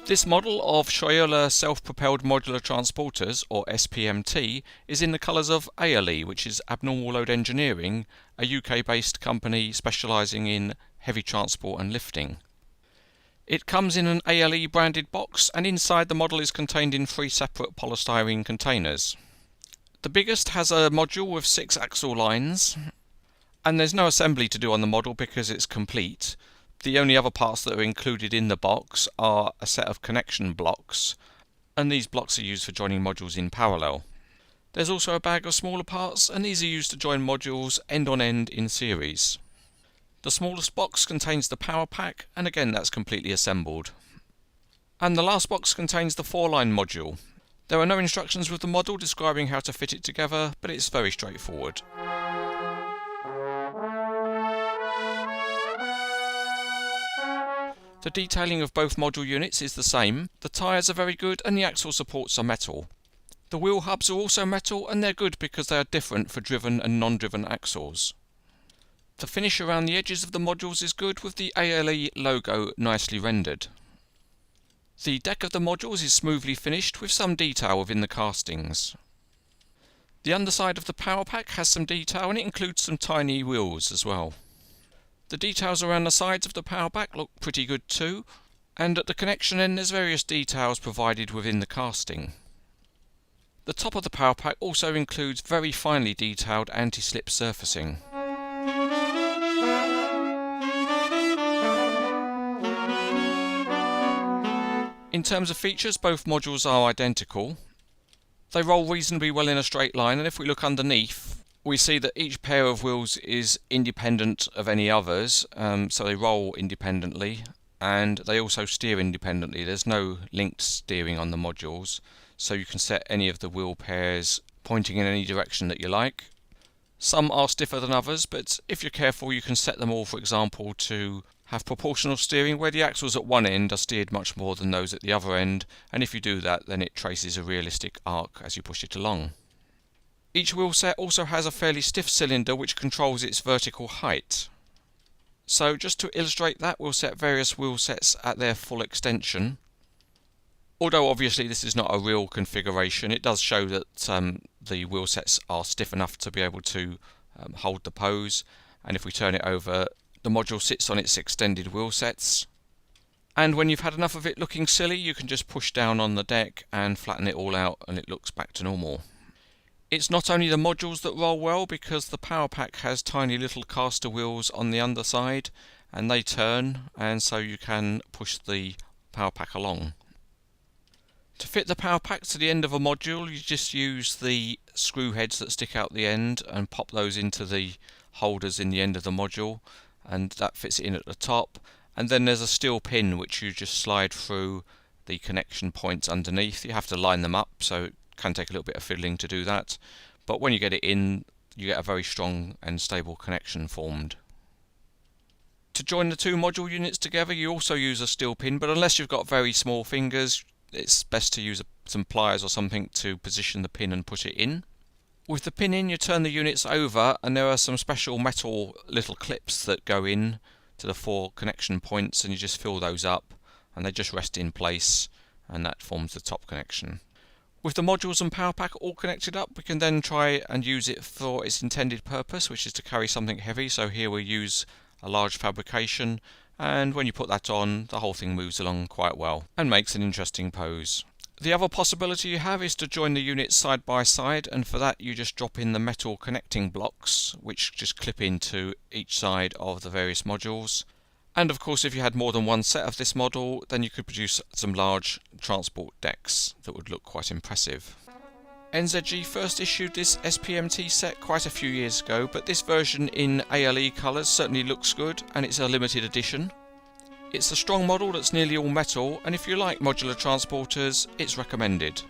This model of Scheuerle Self-propelled Modular Transporters, or SPMT, is in the colours of ALE, which is Abnormal Load Engineering, a UK-based company specialising in heavy transport and lifting. It comes in an ALE branded box, and inside the model is contained in 3 separate polystyrene containers. The biggest has a module with 6 axle lines, and there's no assembly to do on the model because it's complete. The only other parts that are included in the box are a set of connection blocks, and these blocks are used for joining modules in parallel. There's also a bag of smaller parts, and these are used to join modules end on end in series. The smallest box contains the power pack, and again that's completely assembled. And the last box contains the 4-line module. There are no instructions with the model describing how to fit it together, but it's very straightforward. The detailing of both module units is the same. The tyres are very good and the axle supports are metal. The wheel hubs are also metal, and they're good because they are different for driven and non-driven axles. The finish around the edges of the modules is good, with the ALE logo nicely rendered. The deck of the modules is smoothly finished with some detail within the castings. The underside of the power pack has some detail, and it includes some tiny wheels as well. The details around the sides of the power pack look pretty good too, and at the connection end there's various details provided within the casting. The top of the power pack also includes very finely detailed anti-slip surfacing. In terms of features, both modules are identical. They roll reasonably well in a straight line, and if we look underneath, we see that each pair of wheels is independent of any others, so they roll independently, and they also steer independently. There's no linked steering on the modules, so you can set any of the wheel pairs pointing in any direction that you like. Some are stiffer than others, but if you're careful you can set them all, for example, to have proportional steering, where the axles at one end are steered much more than those at the other end, and if you do that then it traces a realistic arc as you push it along. Each wheel set also has a fairly stiff cylinder which controls its vertical height. So just to illustrate that, we'll set various wheel sets at their full extension. Although obviously this is not a real configuration, it does show that the wheel sets are stiff enough to be able to hold the pose, and if we turn it over, the module sits on its extended wheel sets. And when you've had enough of it looking silly, you can just push down on the deck and flatten it all out and it looks back to normal. It's not only the modules that roll well, because the power pack has tiny little caster wheels on the underside and they turn, and so you can push the power pack along. To fit the power pack to the end of a module, you just use the screw heads that stick out the end and pop those into the holders in the end of the module, and that fits it in at the top. And then there's a steel pin which you just slide through the connection points underneath. You have to line them up, so it can take a little bit of fiddling to do that, but when you get it in, you get a very strong and stable connection formed. To join the 2 module units together, you also use a steel pin, but unless you've got very small fingers, it's best to use some pliers or something to position the pin and put it in. With the pin in, you turn the units over, and there are some special metal little clips that go in to the 4 connection points, and you just fill those up and they just rest in place, and that forms the top connection. With the modules and power pack all connected up, we can then try and use it for its intended purpose, which is to carry something heavy. So here we use a large fabrication, and when you put that on, the whole thing moves along quite well and makes an interesting pose. The other possibility you have is to join the units side by side, and for that you just drop in the metal connecting blocks which just clip into each side of the various modules. And of course, if you had more than one set of this model, then you could produce some large transport decks that would look quite impressive. NZG first issued this SPMT set quite a few years ago, but this version in ALE colours certainly looks good, and it's a limited edition. It's a strong model that's nearly all metal, and if you like modular transporters, it's recommended.